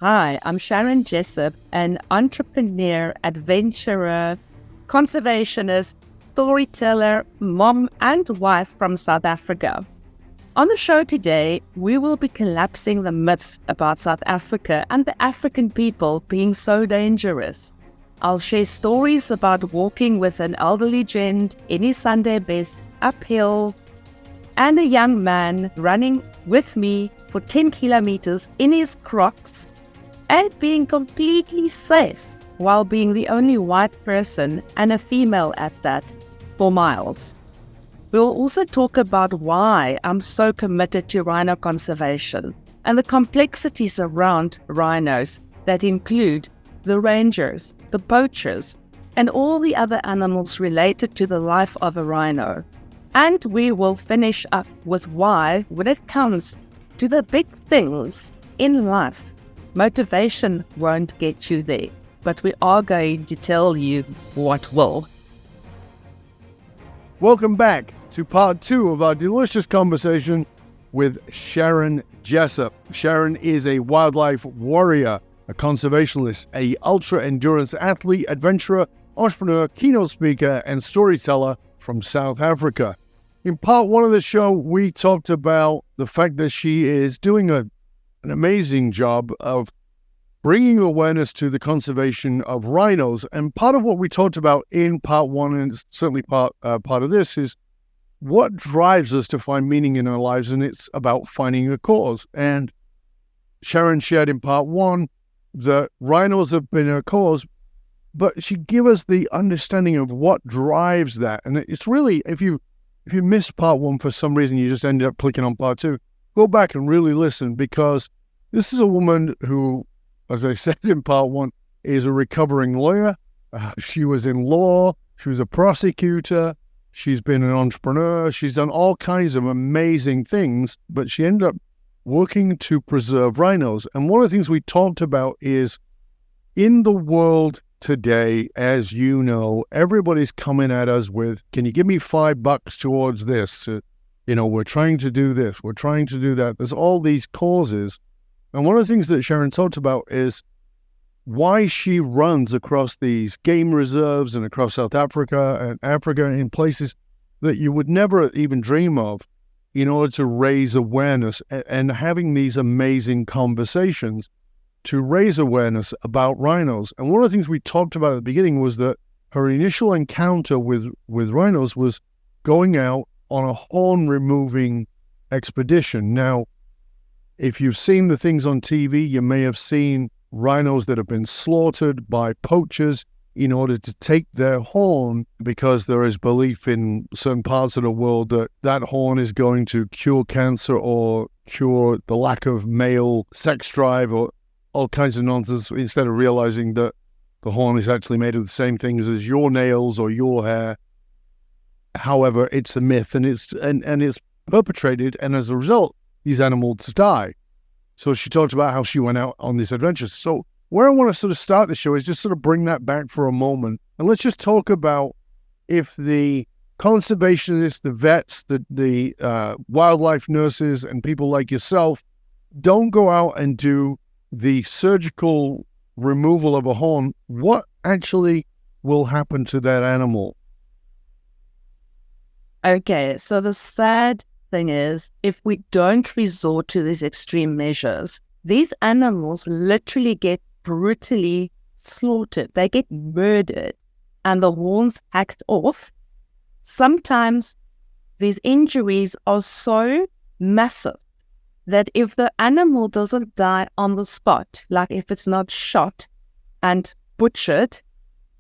Hi, I'm Sharon Jessop, an entrepreneur, adventurer, conservationist, storyteller, mom, and wife from South Africa. On the show today, we will be collapsing the myths about South Africa and the African people being so dangerous. I'll share stories about walking with an elderly gent in his Sunday best uphill and a young man running with me for 10 kilometers in his Crocs and being completely safe while being the only white person and a female at that for miles. We'll also talk about why I'm so committed to rhino conservation and the complexities around rhinos that include the rangers, the poachers, and all the other animals related to the life of a rhino. And we will finish up with why, when it comes to the big things in life, motivation won't get you there, but we are going to tell you what will. Welcome back to part 2 of our delicious conversation with Sharon Jessop. Sharon is a wildlife warrior, a conservationist, a ultra-endurance athlete, adventurer, entrepreneur, keynote speaker, and storyteller from South Africa. In part 1 of the show, we talked about the fact that she is doing an amazing job of bringing awareness to the conservation of rhinos. And part of what we talked about in part 1, and certainly part of this, is what drives us to find meaning in our lives, and it's about finding a cause. And Sharon shared in part 1 that rhinos have been a cause, but she gave us the understanding of what drives that. And it's really, if you missed part 1 for some reason, you just ended up clicking on part 2, go back and really listen, because this is a woman who, as I said in part 1, is a recovering lawyer. She was in law. She was a prosecutor. She's been an entrepreneur. She's done all kinds of amazing things, but she ended up working to preserve rhinos. And one of the things we talked about is, in the world today, as you know, everybody's coming at us with, can you give me $5 towards this? We're trying to do this. We're trying to do that. There's all these causes. And one of the things that Sharon talked about is why she runs across these game reserves and across South Africa and Africa in places that you would never even dream of, in order to raise awareness and having these amazing conversations to raise awareness about rhinos. And one of the things we talked about at the beginning was that her initial encounter with rhinos was going out on a horn removing expedition. Now, if you've seen the things on TV, you may have seen rhinos that have been slaughtered by poachers in order to take their horn, because there is belief in certain parts of the world that that horn is going to cure cancer or cure the lack of male sex drive or all kinds of nonsense, instead of realizing that the horn is actually made of the same things as your nails or your hair. However, it's a myth, and it's perpetrated, and as a result, these animals die. So she talked about how she went out on this adventure. So where I want to sort of start the show is just sort of bring that back for a moment. And let's just talk about if the conservationists, the vets, the wildlife nurses, and people like yourself don't go out and do the surgical removal of a horn, what actually will happen to that animal? Okay, so the sad thing is, if we don't resort to these extreme measures, these animals literally get brutally slaughtered. They get murdered and the horns hacked off. Sometimes these injuries are so massive that if the animal doesn't die on the spot, like if it's not shot and butchered,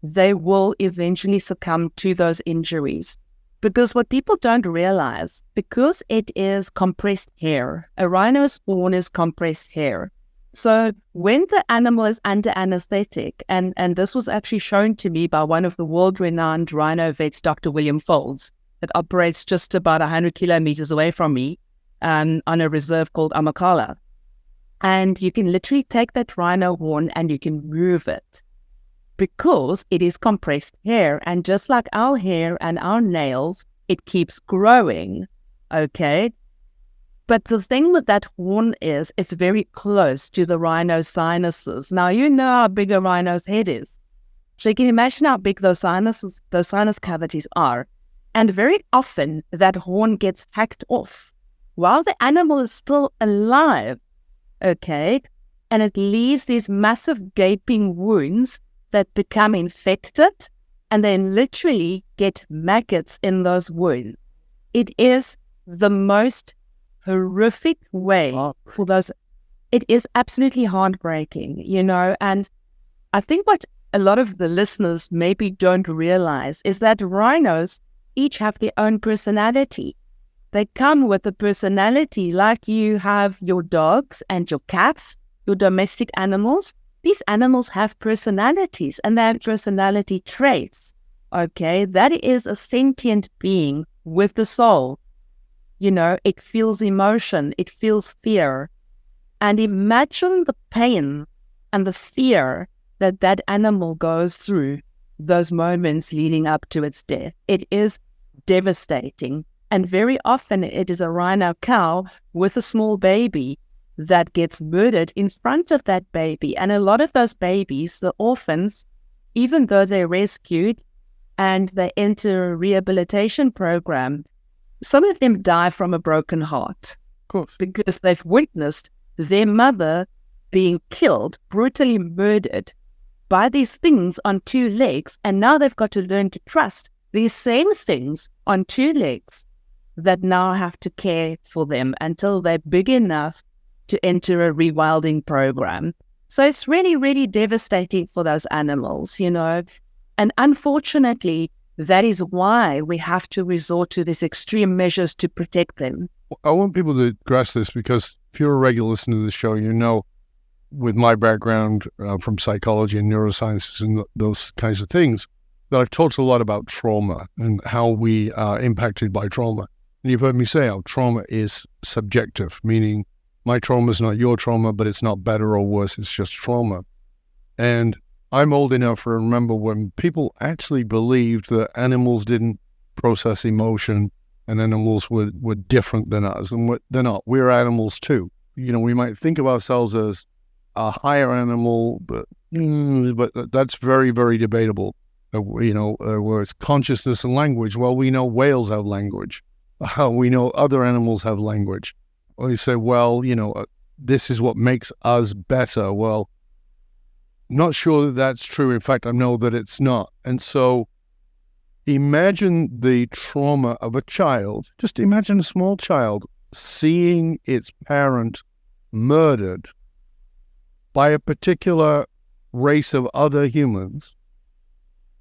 they will eventually succumb to those injuries. Because what people don't realize, because it is compressed hair, a rhino's horn is compressed hair. So when the animal is under anesthetic, and this was actually shown to me by one of the world-renowned rhino vets, Dr. William Folds, that operates just about 100 kilometers away from me on a reserve called Amakala. And you can literally take that rhino horn and you can move it, because it is compressed hair. And just like our hair and our nails, it keeps growing, okay? But the thing with that horn is it's very close to the rhino's sinuses. Now, you know how big a rhino's head is. So you can imagine how big those sinus cavities are. And very often that horn gets hacked off while the animal is still alive, okay? And it leaves these massive gaping wounds that become infected and then literally get maggots in those wounds. It is the most horrific way for those. It is absolutely heartbreaking, and I think what a lot of the listeners maybe don't realize is that rhinos each have their own personality. They come with a personality like you have your dogs and your cats, your domestic animals. These animals have personalities and they have personality traits. Okay, that is a sentient being with the soul. It feels emotion, it feels fear. And imagine the pain and the fear that animal goes through those moments leading up to its death. It is devastating. And very often it is a rhino cow with a small baby that gets murdered in front of that baby. And a lot of those babies, the orphans, even though they're rescued and they enter a rehabilitation program, some of them die from a broken heart. Of course. Because they've witnessed their mother being killed, brutally murdered by these things on two legs. And now they've got to learn to trust these same things on two legs that now have to care for them until they're big enough to enter a rewilding program. So it's really, really devastating for those animals, And unfortunately, that is why we have to resort to these extreme measures to protect them. I want people to grasp this because if you're a regular listener to the show, with my background from psychology and neurosciences and those kinds of things, that I've talked a lot about trauma and how we are impacted by trauma. And you've heard me say how trauma is subjective, meaning my trauma is not your trauma, but it's not better or worse, it's just trauma. And I'm old enough to remember when people actually believed that animals didn't process emotion and animals were different than us. And they're not. We're animals too. We might think of ourselves as a higher animal, but that's very, very debatable. Where it's consciousness and language. Well, we know whales have language. We know other animals have language. Or you say, well, this is what makes us better. Well, not sure that that's true. In fact, I know that it's not. And so imagine the trauma of a child. Just imagine a small child seeing its parent murdered by a particular race of other humans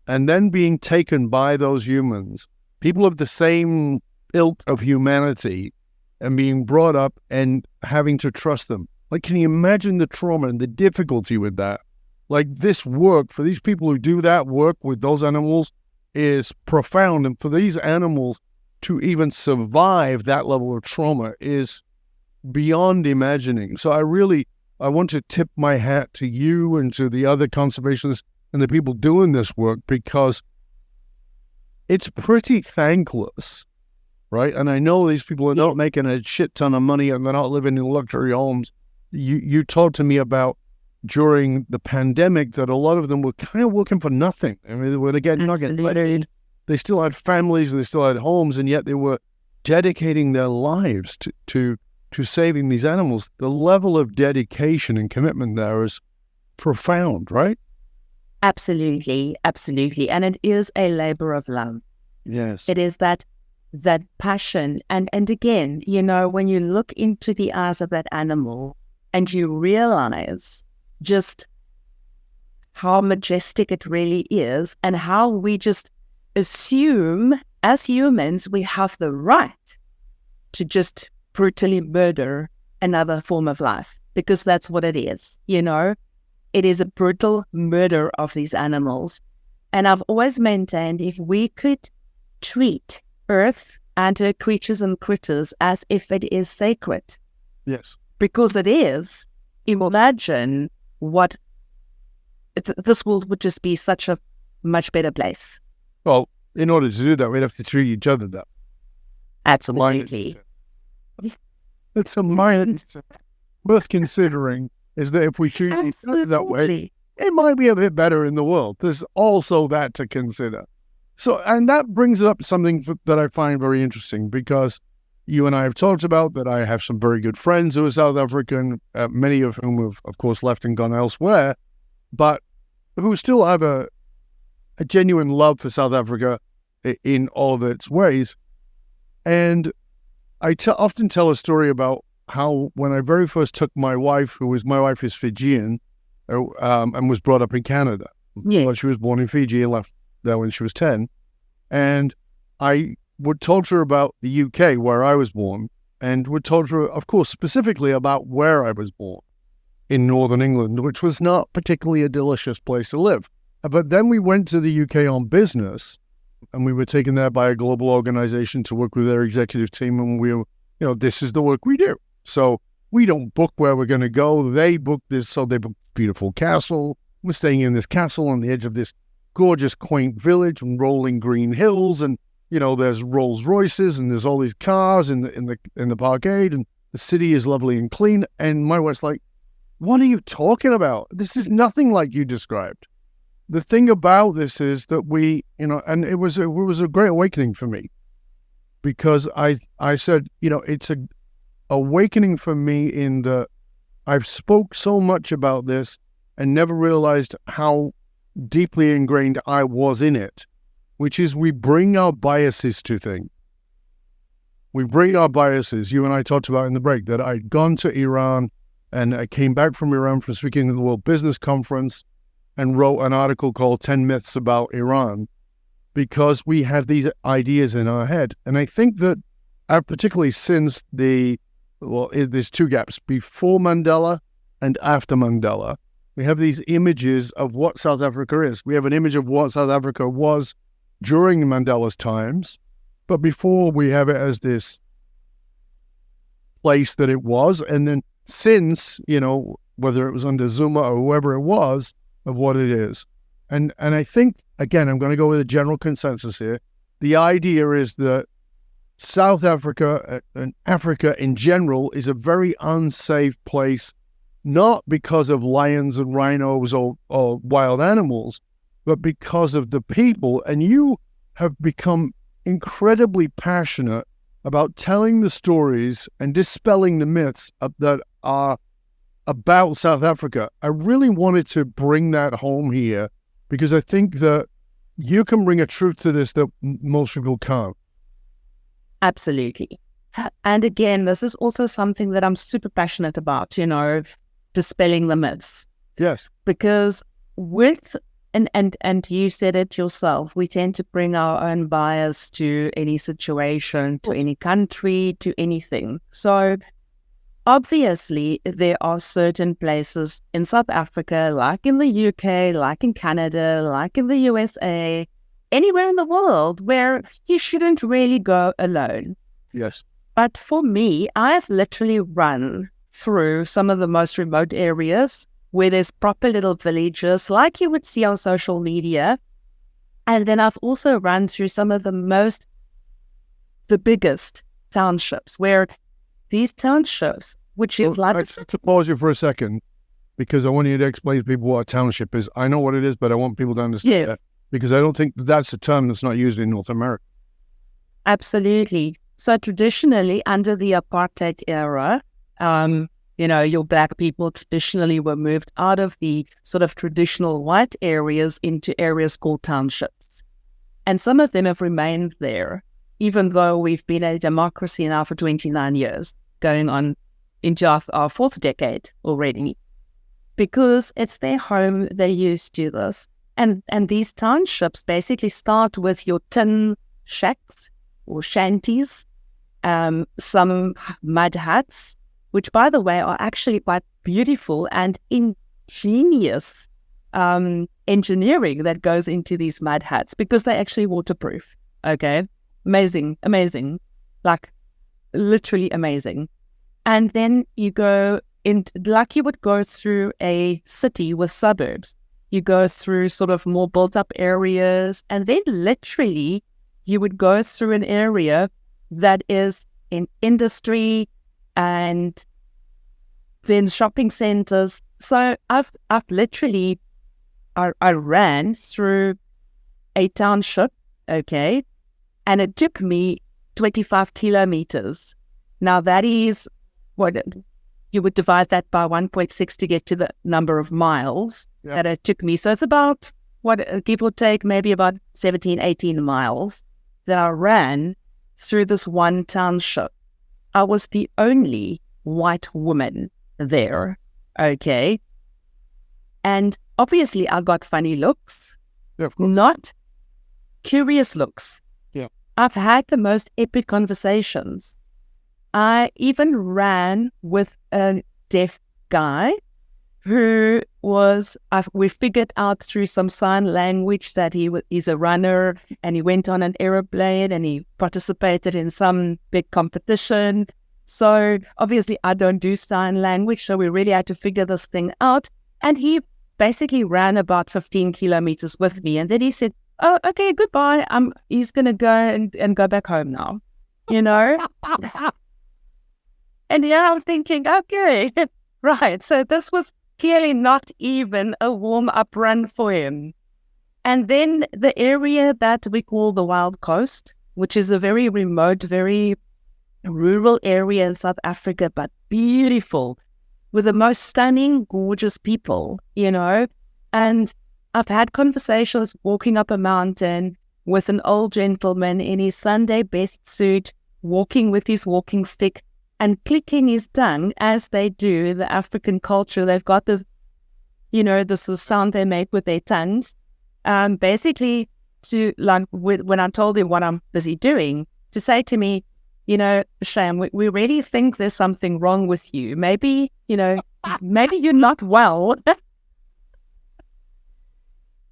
and then being taken by those humans, people of the same ilk of humanity, and being brought up and having to trust them. Like, can you imagine the trauma and the difficulty with that? Like, this work, for these people who do that work with those animals, is profound. And for these animals to even survive that level of trauma is beyond imagining. So I want to tip my hat to you and to the other conservationists and the people doing this work, because it's pretty thankless, right? And I know these people are not making a shit ton of money and they're not living in luxury homes. You talked to me about during the pandemic that a lot of them were kind of working for nothing. I mean, they were not getting paid. They still had families and they still had homes, and yet they were dedicating their lives to saving these animals. The level of dedication and commitment there is profound, right? Absolutely, absolutely. And it is a labor of love. Yes. It is that passion. And again, when you look into the eyes of that animal and you realize just how majestic it really is and how we just assume as humans we have the right to just brutally murder another form of life, because that's what it is, It is a brutal murder of these animals. And I've always maintained if we could treat Earth and her creatures and critters as if it is sacred. Yes. Because it is. Imagine what this world would just be such a much better place. Well, in order to do that, we'd have to treat each other that. Absolutely. It's a mind worth considering, is that if we choose that way, it might be a bit better in the world. There's also that to consider. So, and that brings up something that I find very interesting, because you and I have talked about that I have some very good friends who are South African, many of whom have, of course, left and gone elsewhere, but who still have a genuine love for South Africa in all of its ways. And I often tell a story about how when I very first took my wife is Fijian, and was brought up in Canada. Yeah. Well, she was born in Fiji and left there when she was 10. And I would talk to her about the UK, where I was born, and would talk to her, of course, specifically about where I was born in Northern England, which was not particularly a delicious place to live. But then we went to the UK on business, and we were taken there by a global organization to work with their executive team, and we were, this is the work we do. So we don't book where we're going to go. They book this, so they book a beautiful castle. We're staying in this castle on the edge of this gorgeous, quaint village and rolling green hills, and there's Rolls Royces and there's all these cars in the parkade, and the city is lovely and clean. And my wife's like, "What are you talking about? This is nothing like you described." The thing about this is that we, and it was a great awakening for me, because I said, it's a awakening for me in that I've spoke so much about this and never realized how deeply ingrained I was in it, which is we bring our biases to things. We bring our biases. You and I talked about in the break that I'd gone to Iran, and I came back from Iran from speaking at the World Business Conference and wrote an article called 10 Myths About Iran, because we have these ideas in our head. And I think that particularly since there's two gaps, before Mandela and after Mandela, we have these images of what South Africa is. We have an image of what South Africa was during Mandela's times, but before we have it as this place that it was. And then since, whether it was under Zuma or whoever it was, of what it is. And I think, again, I'm going to go with a general consensus here. The idea is that South Africa and Africa in general is a very unsafe place, not because of lions and rhinos or wild animals, but because of the people. And you have become incredibly passionate about telling the stories and dispelling the myths that are about South Africa. I really wanted to bring that home here, because I think that you can bring a truth to this that most people can't. Absolutely. And again, this is also something that I'm super passionate about, dispelling the myths. Yes. Because and you said it yourself, we tend to bring our own bias to any situation, to any country, to anything. So obviously, there are certain places in South Africa, like in the UK, like in Canada, like in the USA, anywhere in the world where you shouldn't really go alone. Yes. But for me, I've literally run through some of the most remote areas where there's proper little villages like you would see on social media. And then I've also run through some of the biggest townships, where these townships, which is like... I'd like to pause you for a second, because I want you to explain to people what a township is. I know what it is, but I want people to understand that, because I don't think that's a term that's not used in North America. Absolutely. So traditionally, under the apartheid era, your black people traditionally were moved out of the sort of traditional white areas into areas called townships. And some of them have remained there, even though we've been a democracy now for 29 years, going on into our fourth decade already, because it's their home. They're used to this. And these townships basically start with your tin shacks or shanties, some mud huts, which, by the way, are actually quite beautiful and ingenious engineering that goes into these mud huts, because they're actually waterproof. Okay? Amazing. Like, literally amazing. And then you go in, like you would go through a city with suburbs. You go through sort of more built-up areas, and then literally you would go through an area that is in industry, and then shopping centers. So I've literally, I ran through a township, okay, and it took me 25 kilometers. Now that is what you would divide that by 1.6 to get to the number of miles that it took me. So it's about, give or take, maybe about 17, 18 miles that I ran through this one township. I was the only white woman there, okay? And obviously I got funny looks, not curious looks. Yeah. I've had the most epic conversations. I even ran with a deaf guy who was, we figured out through some sign language that he's a runner, and he went on an aeroplane and he participated in some big competition. So obviously I don't do sign language, so we really had to figure this thing out. And he basically ran about 15 kilometers with me. And then he said, oh, okay, goodbye. He's going to go and go back home now, you know? And yeah, I'm thinking, okay, right. So this was clearly not even a warm-up run for him. And then the area that we call the Wild Coast, which is a very remote, very rural area in South Africa, but beautiful, with the most stunning, gorgeous people, you know. And I've had conversations walking up a mountain with an old gentleman in his Sunday best suit, walking with his walking stick and clicking his tongue, as they do in the African culture. They've got this, you know, this sound they make with their tongues. Basically, to like when I told him what I'm busy doing, to say to me, you know, Sham, we really think there's something wrong with you. Maybe, you know, maybe you're not well.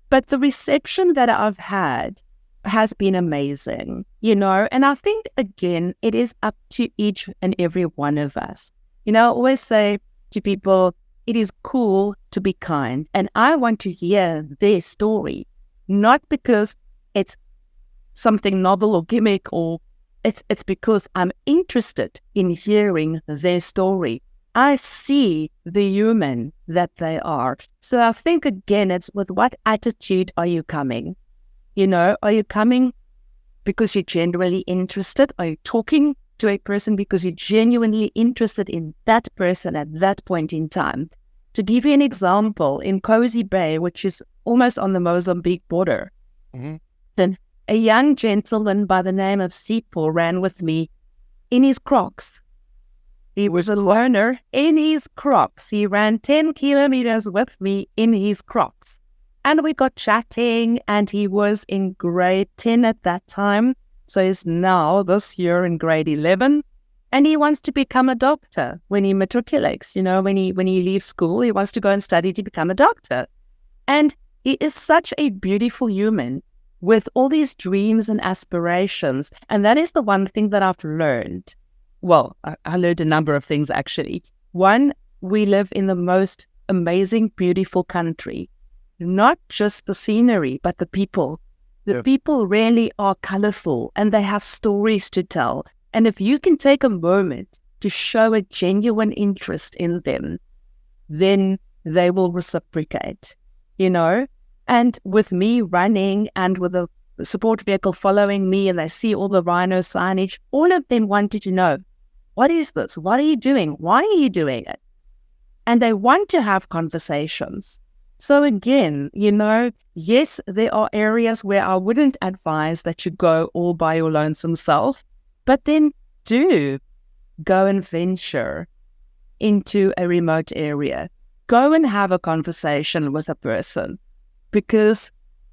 But the reception that I've had has been amazing, you know, and I think, again, it is up to each and every one of us. You know, I always say to people, it is cool to be kind, and I want to hear their story, not because it's something novel or gimmick, or it's because I'm interested in hearing their story. I see the human that they are. So I think, again, it's with what attitude are you coming? You know, are you coming because you're genuinely interested? Are you talking to a person because you're genuinely interested in that person at that point in time? To give you an example, in Cozy Bay, which is almost on the Mozambique border, then a young gentleman by the name of Sipho ran with me in his Crocs. He was a loner in his Crocs. He ran 10 kilometers with me in his Crocs. And we got chatting, and he was in grade 10 at that time. So he's now, this year, in grade 11. And he wants to become a doctor when he matriculates. You know, when he leaves school, he wants to go and study to become a doctor. And he is such a beautiful human with all these dreams and aspirations. And that is the one thing that I've learned. Well, I learned a number of things, actually. One, we live in the most amazing, beautiful country. Not just the scenery, but the people. The people really are colorful, and they have stories to tell. And if you can take a moment to show a genuine interest in them, then they will reciprocate, you know? And with me running and with a support vehicle following me, and they see all the rhino signage, all of them wanted to know, what is this? What are you doing? Why are you doing it? And they want to have conversations. So again, you know, yes, there are areas where I wouldn't advise that you go all by your lonesome self, but then do go and venture into a remote area. Go and have a conversation with a person, because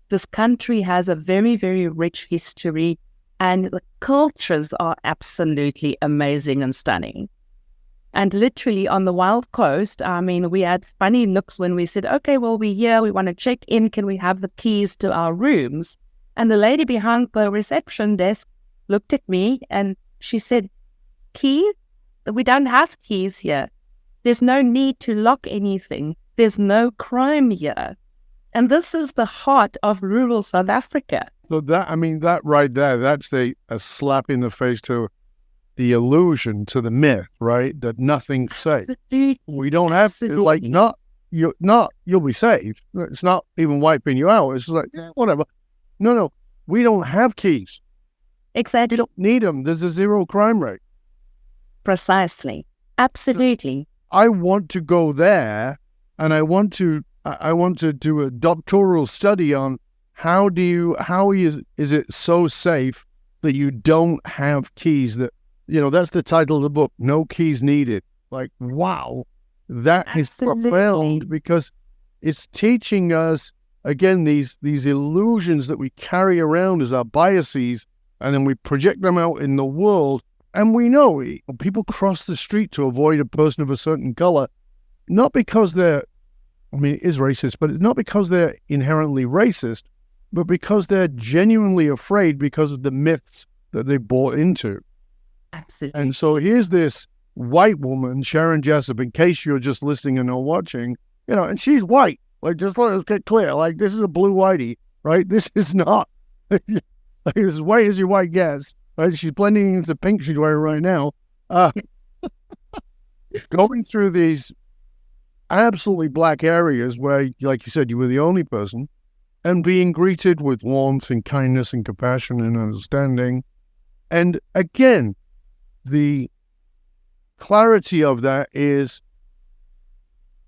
this country has a very, very rich history, and the cultures are absolutely amazing and stunning. And literally on the Wild Coast, I mean, we had funny looks when we said, okay, well, we're here, we want to check in, can we have the keys to our rooms? And the lady behind the reception desk looked at me and she said, keys? We don't have keys here. There's no need to lock anything. There's no crime here. And this is the heart of rural South Africa. So that right there, that's a slap in the face to the illusion to the myth, right? That nothing's safe. We don't have to, like, you'll be saved. It's not even wiping you out. It's just like, yeah, whatever. No, we don't have keys. Exactly. We don't need them. There's a zero crime rate. Precisely. Absolutely. I want to go there, and I want to do a doctoral study on how is it so safe that you don't have keys. That, that's the title of the book, No Keys Needed. Like, wow, that is profound, because it's teaching us, again, these illusions that we carry around as our biases, and then we project them out in the world. And we know people cross the street to avoid a person of a certain color, not because it is racist, but it's not because they're inherently racist, but because they're genuinely afraid because of the myths that they bought into. Absolutely. And so here's this white woman, Sharon Jessop, in case you're just listening and not watching, and she's white. Like, just let us get clear. Like, this is a blue whitey, right? This is not, like, as white as your white gets. Right? She's blending into pink she's wearing right now. Going through these absolutely black areas where, like you said, you were the only person, and being greeted with warmth and kindness and compassion and understanding. And again, the clarity of that is,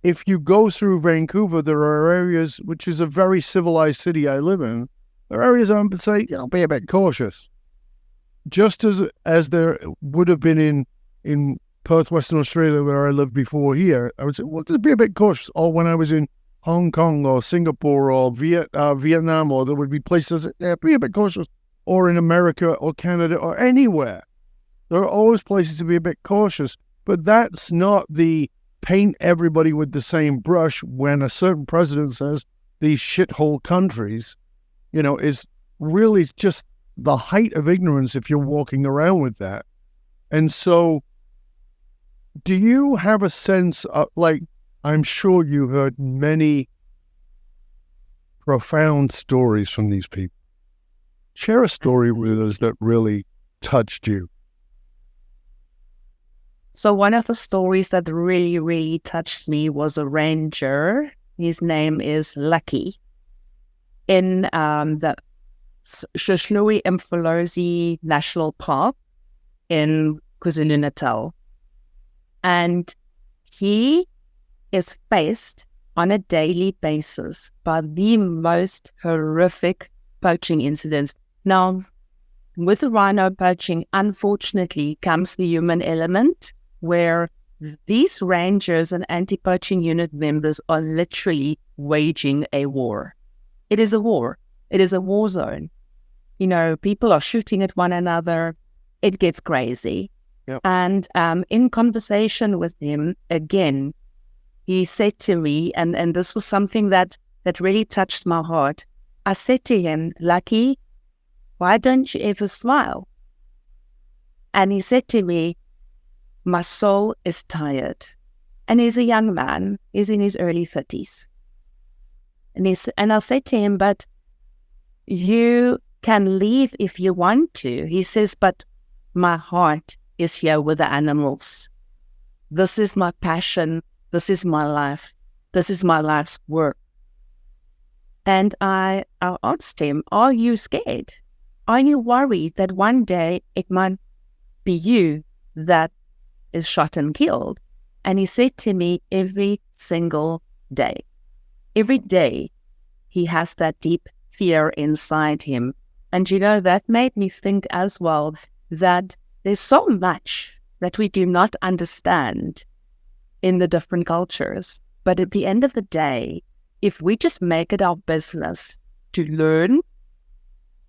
if you go through Vancouver, there are areas, which is a very civilized city I live in, there are areas I would say, be a bit cautious. Just as there would have been in Perth, Western Australia, where I lived before here, I would say, well, just be a bit cautious. Or when I was in Hong Kong or Singapore or Vietnam, or there would be places, be a bit cautious. Or in America or Canada or anywhere. There are always places to be a bit cautious. But that's not the paint everybody with the same brush when a certain president says these shithole countries, is really just the height of ignorance if you're walking around with that. And so, do you have a sense of, like, I'm sure you heard many profound stories from these people. Share a story with us that really touched you. So one of the stories that really, really touched me was a ranger. His name is Lucky, in the Rhinos-Part National Park in KwaZulu-Natal. And he is faced on a daily basis by the most horrific poaching incidents. Now, with the rhino poaching, unfortunately, comes the human element, where these rangers and anti-poaching unit members are literally waging a war. It is a war. It is a war zone. People are shooting at one another. It gets crazy. Yep. And in conversation with him, again, he said to me, and this was something that really touched my heart. I said to him, Lucky, why don't you ever smile? And he said to me, my soul is tired. And he's a young man. He's in his early 30s. And I said to him, but you can leave if you want to. He says, but my heart is here with the animals. This is my passion. This is my life. This is my life's work. And I asked him, are you scared? Are you worried that one day it might be you that is shot and killed? And he said to me, every single day. Every day he has that deep fear inside him. And that made me think as well that there's so much that we do not understand in the different cultures. But at the end of the day, if we just make it our business to learn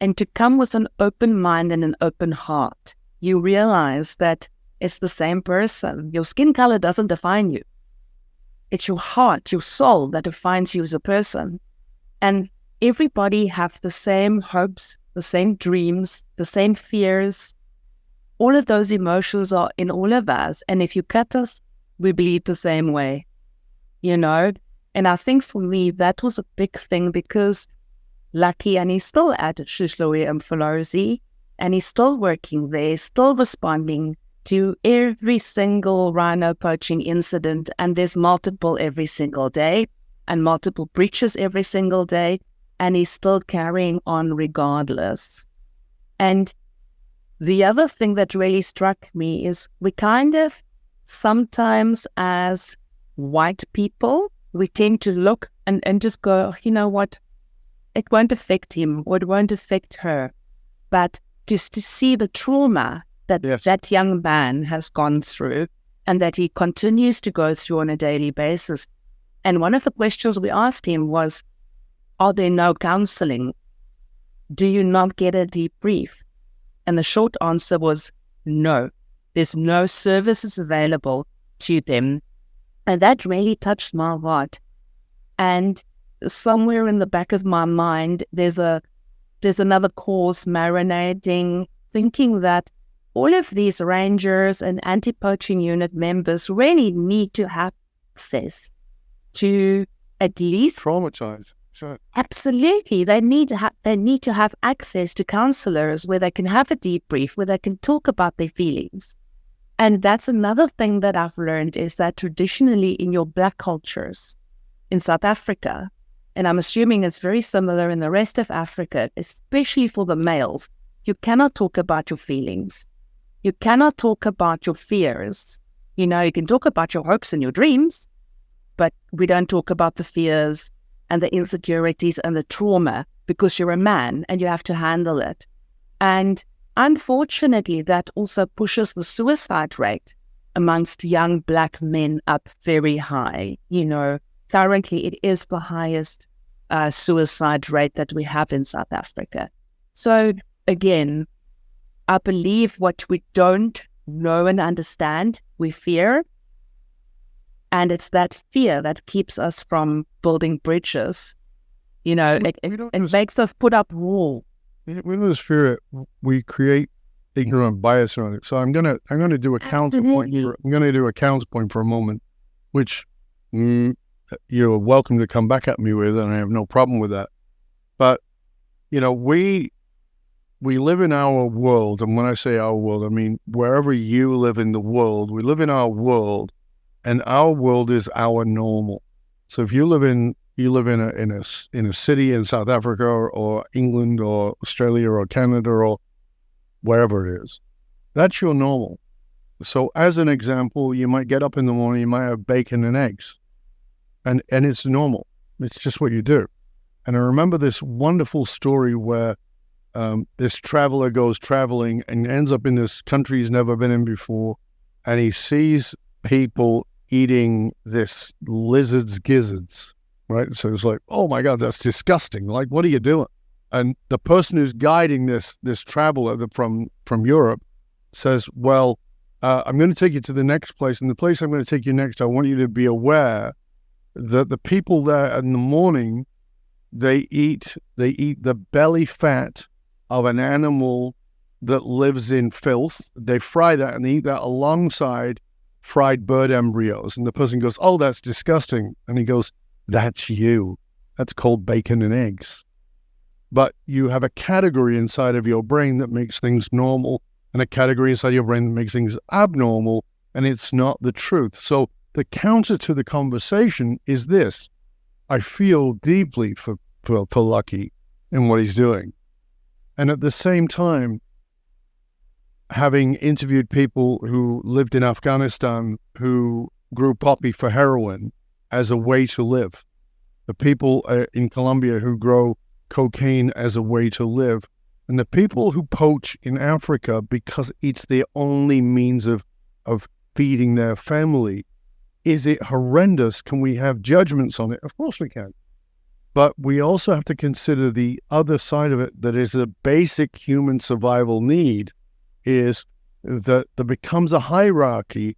and to come with an open mind and an open heart, you realize that it's the same person. Your skin color doesn't define you. It's your heart, your soul that defines you as a person. And everybody have the same hopes, the same dreams, the same fears. All of those emotions are in all of us. And if you cut us, we bleed the same way, And I think for me, that was a big thing, because Lucky, and he's still at Rhinos-Part, and he's still working there, still responding to every single rhino poaching incident, and there's multiple every single day and multiple breaches every single day, and he's still carrying on regardless. And the other thing that really struck me is we kind of sometimes as white people, we tend to look and just go, you know what, it won't affect him or it won't affect her. But just to see the trauma that that young man has gone through and that he continues to go through on a daily basis. And one of the questions we asked him was, are there no counseling? Do you not get a debrief? And the short answer was no. There's no services available to them. And that really touched my heart. And somewhere in the back of my mind, there's another cause marinating, thinking that all of these rangers and anti-poaching unit members really need to have access to at least traumatized. Sure. Absolutely, they need to have access to counselors where they can have a debrief, where they can talk about their feelings. And that's another thing that I've learned is that traditionally in your Black cultures in South Africa, and I'm assuming it's very similar in the rest of Africa, especially for the males, you cannot talk about your feelings. You cannot talk about your fears. You know, you can talk about your hopes and your dreams, but we don't talk about the fears and the insecurities and the trauma because you're a man and you have to handle it. And unfortunately, that also pushes the suicide rate amongst young Black men up very high. You know, currently it is the highest suicide rate that we have in South Africa. So again, I believe what we don't know and understand, we fear. And it's that fear that keeps us from building bridges. You know, it makes us put up wall. We don't just fear it. We create ignorant bias around it. So I'm gonna do a counterpoint. I'm gonna do a counterpoint for a moment, which you're welcome to come back at me with, and I have no problem with that. But you know, we live in our world, and when I say our world, I mean wherever you live in the world. We live in our world. And our world is our normal. So if you live in a city in South Africa or England or Australia or Canada or wherever it is, that's your normal. So as an example, you might get up in the morning, you might have bacon and eggs, and it's normal. It's just what you do. And I remember this wonderful story where this traveler goes traveling and ends up in this country he's never been in before, and he sees people eating this lizard's gizzards, right? So it's like, oh my God, that's disgusting. Like, what are you doing? And the person who's guiding this traveler from Europe says, well, I'm going to take you to the next place. And the place I'm going to take you next, I want you to be aware that the people there in the morning, they eat the belly fat of an animal that lives in filth. They fry that and they eat that alongside fried bird embryos. And the person goes, oh, that's disgusting. And he goes, that's you. That's called bacon and eggs. But you have a category inside of your brain that makes things normal and a category inside your brain that makes things abnormal, and it's not the truth. So the counter to the conversation is this. I feel deeply for Lucky in what he's doing. And at the same time, having interviewed people who lived in Afghanistan who grew poppy for heroin as a way to live, the people in Colombia who grow cocaine as a way to live, and the people who poach in Africa because it's their only means of feeding their family. Is it horrendous? Can we have judgments on it? Of course we can. But we also have to consider the other side of it, that is a basic human survival need, is that there becomes a hierarchy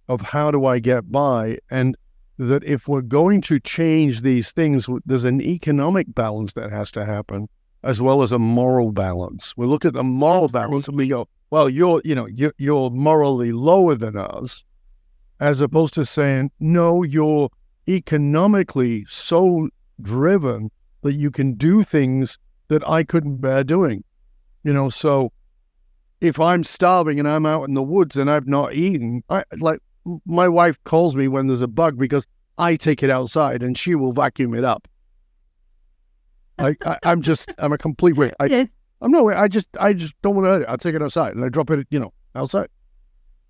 of how do I get by, and that if we're going to change these things, there's an economic balance that has to happen, as well as a moral balance. We look at the moral balance and we go, well, you're morally lower than us, as opposed to saying, no, you're economically so driven that you can do things that I couldn't bear doing. So if I'm starving and I'm out in the woods and I've not eaten, my wife calls me when there's a bug because I take it outside and she will vacuum it up. I'm a complete way. I just don't want to hurt it. I take it outside and I drop it, outside.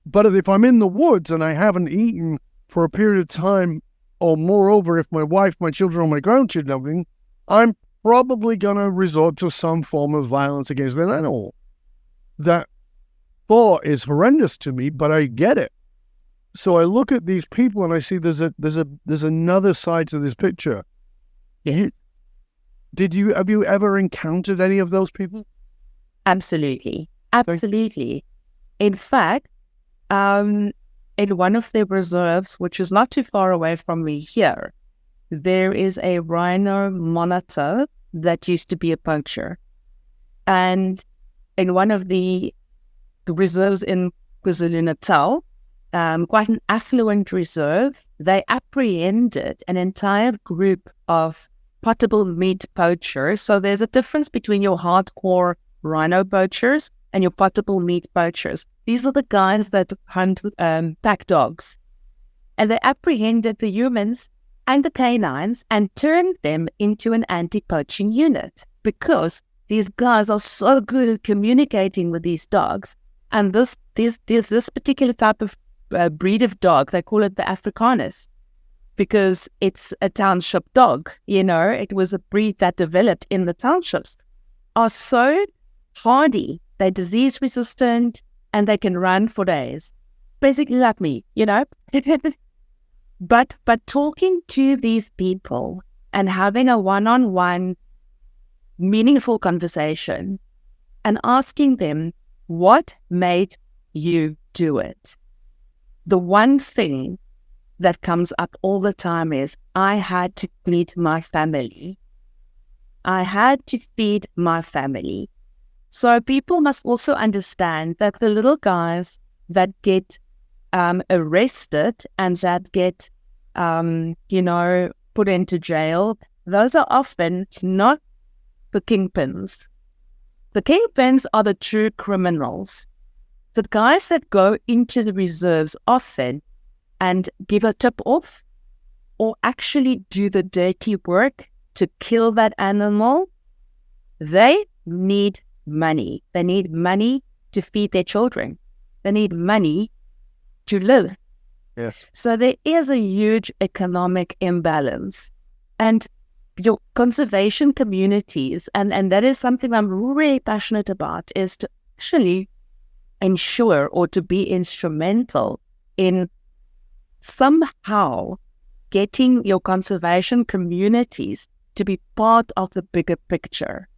But if I'm in the woods and I haven't eaten for a period of time, or moreover, if my wife, my children, or my grandchildren have eaten, I'm probably going to resort to some form of violence against an animal. That thought is horrendous to me, but I get it. So I look at these people and I see there's another side to this picture. Yes. Have you ever encountered any of those people? Absolutely. In fact, in one of the reserves, which is not too far away from me here, there is a rhino monitor that used to be a poacher. And in one of the reserves in KwaZulu-Natal, quite an affluent reserve, they apprehended an entire group of potable meat poachers. So there's a difference between your hardcore rhino poachers and your potable meat poachers. These are the guys that hunt pack dogs. And they apprehended the humans and the canines and turned them into an anti-poaching unit because these guys are so good at communicating with these dogs. And this particular type of breed of dog, they call it the Africanus because it's a township dog. It was a breed that developed in the townships, are so hardy. They're disease resistant and they can run for days. Basically like me, But talking to these people and having a one-on-one meaningful conversation and asking them what made you do it. The one thing that comes up all the time is, I had to feed my family. So people must also understand that the little guys that get arrested and that get, put into jail, those are often not the kingpins. The kingpins are the true criminals. The guys that go into the reserves often and give a tip off or actually do the dirty work to kill that animal, they need money. They need money to feed their children. They need money to live. Yes. So there is a huge economic imbalance. And your conservation communities, and that is something I'm really passionate about, is to actually ensure or to be instrumental in somehow getting your conservation communities to be part of the bigger picture.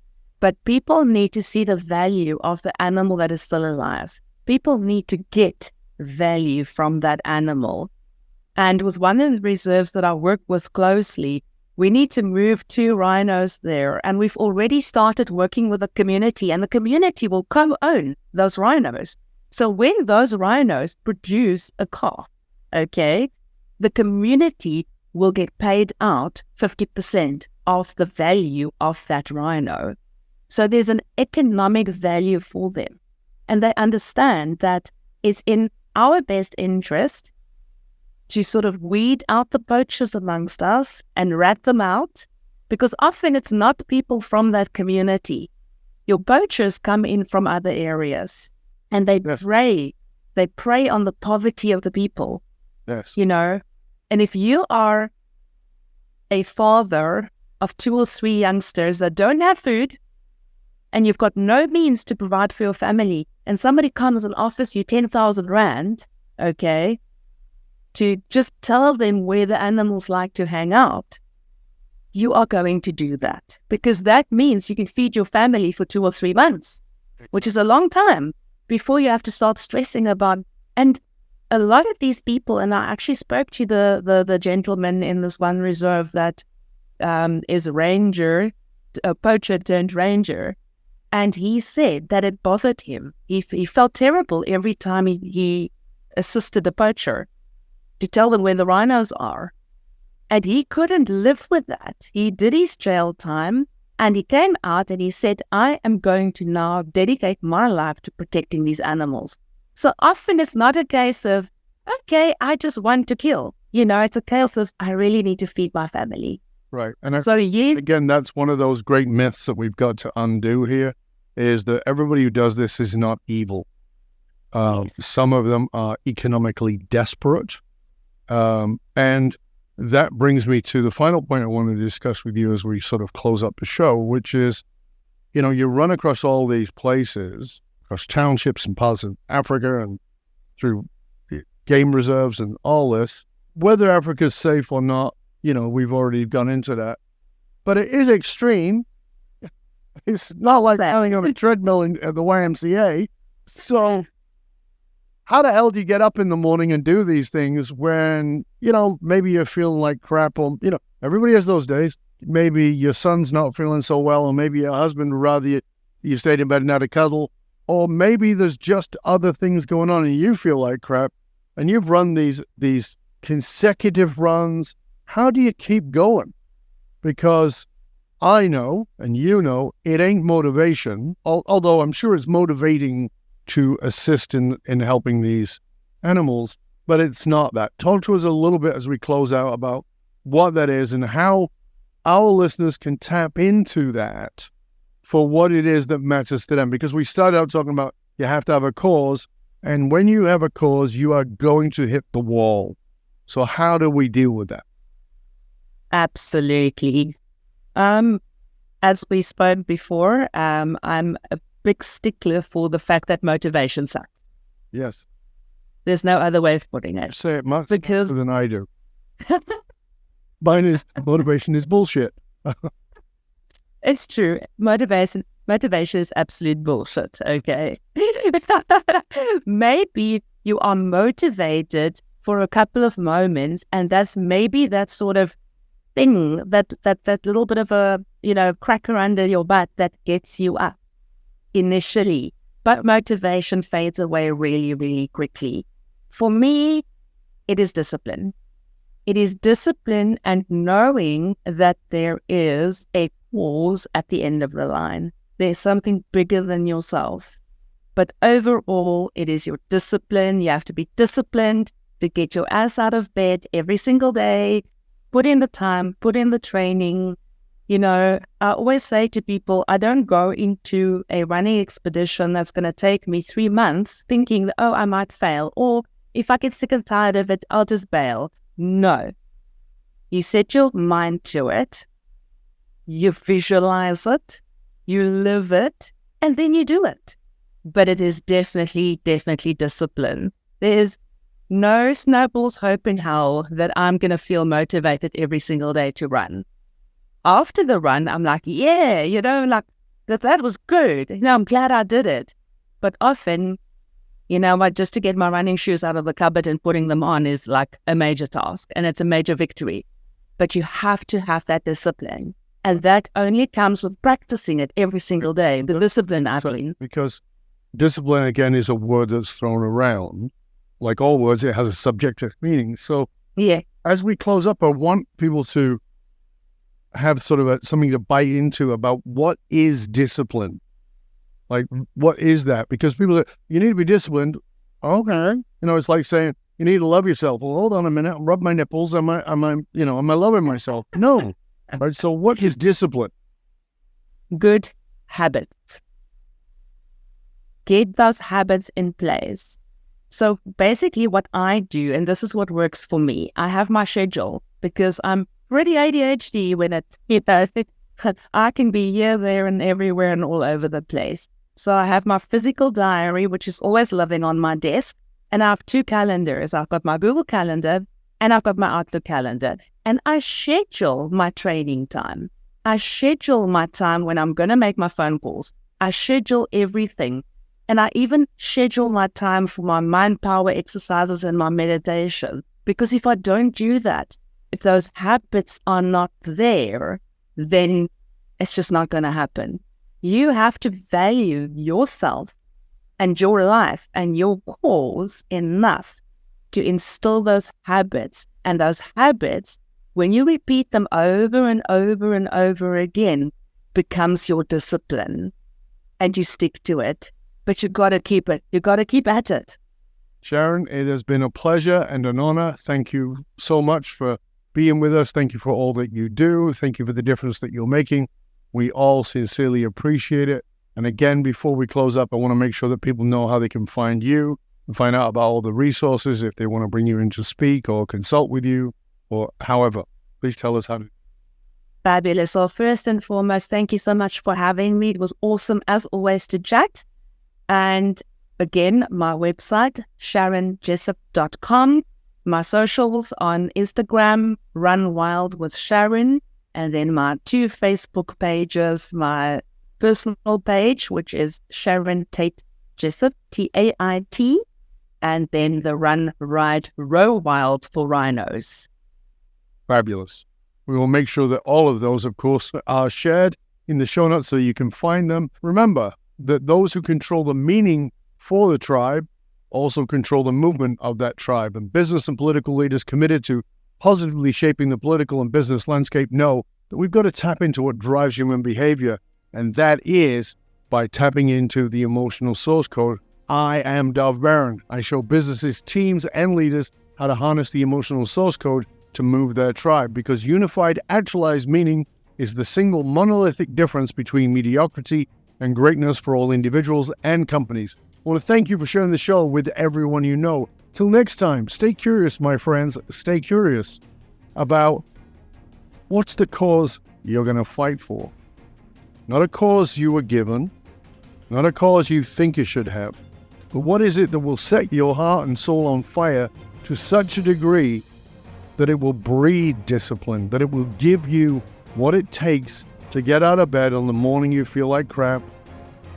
But people need to see the value of the animal that is still alive. People need to get value from that animal. And with one of the reserves that I work with closely, we need to move 2 rhinos there. And we've already started working with the community, and the community will co-own those rhinos. So when those rhinos produce a calf, the community will get paid out 50% of the value of that rhino. So there's an economic value for them. And they understand that it's in our best interest to sort of weed out the poachers amongst us and rat them out, because often it's not people from that community. Your poachers come in from other areas and they prey on the poverty of the people. Yes. And if you are a father of 2 or 3 youngsters that don't have food and you've got no means to provide for your family, and somebody comes and offers you 10,000 Rand, to just tell them where the animals like to hang out, you are going to do that, because that means you can feed your family for 2 or 3 months, which is a long time before you have to start stressing about. And a lot of these people, and I actually spoke to the gentleman in this one reserve that is a ranger, a poacher turned ranger, and he said that it bothered him. He felt terrible every time he assisted a poacher to tell them where the rhinos are. And he couldn't live with that. He did his jail time, And he came out and he said, I am going to now dedicate my life to protecting these animals. So often it's not a case of, okay, I just want to kill. It's a case of, I really need to feed my family. Right. And so yes, again, that's one of those great myths that we've got to undo here, is that everybody who does this is not evil. Yes. Some of them are economically desperate. And that brings me to the final point I want to discuss with you as we sort of close up the show, which is, you run across all these places, across townships and parts of Africa and through game reserves and all this. Whether Africa's safe or not, we've already gone into that. But it is extreme. It's not like going on a treadmill at the YMCA. So how the hell do you get up in the morning and do these things when, maybe you're feeling like crap, or, everybody has those days. Maybe your son's not feeling so well, or maybe your husband would rather you stayed in bed and had a cuddle, or maybe there's just other things going on and you feel like crap, and you've run these consecutive runs. How do you keep going? Because I know, and it ain't motivation, although I'm sure it's motivating to assist in helping these animals, but it's not that. Talk to us a little bit as we close out about what that is and how our listeners can tap into that for what it is that matters to them. Because we started out talking about you have to have a cause, and when you have a cause, you are going to hit the wall. So how do we deal with that? Absolutely. As we spoke before, I'm a big stickler for the fact that motivation sucks. Yes. There's no other way of putting it. You say it much faster than I do. Mine is, motivation is bullshit. It's true. Motivation is absolute bullshit, okay? Maybe you are motivated for a couple of moments, and that's maybe that sort of thing, that little bit of a, cracker under your butt that gets you up initially. But motivation fades away really, really quickly. For me, it is discipline. It is discipline and knowing that there is a cause at the end of the line. There's something bigger than yourself. But overall, it is your discipline. You have to be disciplined to get your ass out of bed every single day, put in the time, put in the training. I always say to people, I don't go into a running expedition that's going to take me 3 months thinking that, I might fail, or if I get sick and tired of it, I'll just bail. No. You set your mind to it, you visualize it, you live it, and then you do it. But it is definitely discipline. There is no snowball's hope in hell that I'm going to feel motivated every single day to run. After the run, I'm like, yeah, that was good. I'm glad I did it. But often, just to get my running shoes out of the cupboard and putting them on is like a major task, and it's a major victory. But you have to have that discipline. And that only comes with practicing it every single day, the discipline, Adeline. Because discipline, again, is a word that's thrown around. Like all words, it has a subjective meaning. So yeah, as we close up, I want people to have sort of something to bite into about what is discipline. Like, what is that? Because people say, you need to be disciplined. Okay. It's like saying, you need to love yourself. Well, hold on a minute. I'll rub my nipples. Am I loving myself? No. Right. So what is discipline? Good habits. Get those habits in place. So basically what I do, and this is what works for me, I have my schedule because I'm pretty ADHD when I can be here, there, and everywhere and all over the place. So I have my physical diary, which is always living on my desk, and I have 2 calendars. I've got my Google Calendar and I've got my Outlook calendar, and I schedule my training time. I schedule my time when I'm going to make my phone calls. I schedule everything. And I even schedule my time for my mind power exercises and my meditation. Because if I don't do that, if those habits are not there, then it's just not going to happen. You have to value yourself and your life and your cause enough to instill those habits. And those habits, when you repeat them over and over and over again, becomes your discipline and you stick to it. But you got to keep it. You got to keep at it. Sharon, it has been a pleasure and an honor. Thank you so much for being with us. Thank you for all that you do. Thank you for the difference that you're making. We all sincerely appreciate it. And again, before we close up, I want to make sure that people know how they can find you and find out about all the resources if they want to bring you in to speak or consult with you or however. Please tell us how to. Fabulous. So first and foremost, thank you so much for having me. It was awesome, as always, to chat. And again, my website, sharonjessop.com. My socials on Instagram, Run Wild with Sharon. And then my 2 Facebook pages, my personal page, which is Sharon Tate Jessop, Tait, and then the Run, Ride, Row Wild for rhinos. Fabulous. We will make sure that all of those, of course, are shared in the show notes so you can find them. Remember that those who control the meaning for the tribe also control the movement of that tribe. And business and political leaders committed to positively shaping the political and business landscape know that we've got to tap into what drives human behavior. And that is by tapping into the emotional source code. I am Dov Baron. I show businesses, teams, and leaders how to harness the emotional source code to move their tribe, because unified, actualized meaning is the single monolithic difference between mediocrity and greatness for all individuals and companies. I want to thank you for sharing the show with everyone you know. Till next time, stay curious, my friends. Stay curious about what's the cause you're going to fight for. Not a cause you were given, not a cause you think you should have, but what is it that will set your heart and soul on fire to such a degree that it will breed discipline, that it will give you what it takes to get out of bed on the morning you feel like crap,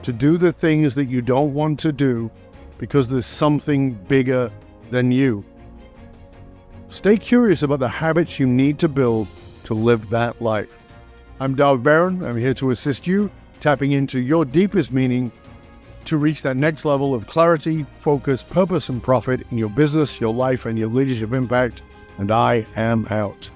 to do the things that you don't want to do because there's something bigger than you. Stay curious about the habits you need to build to live that life. I'm Dov Baron. I'm here to assist you, tapping into your deepest meaning to reach that next level of clarity, focus, purpose, and profit in your business, your life, and your leadership impact. And I am out.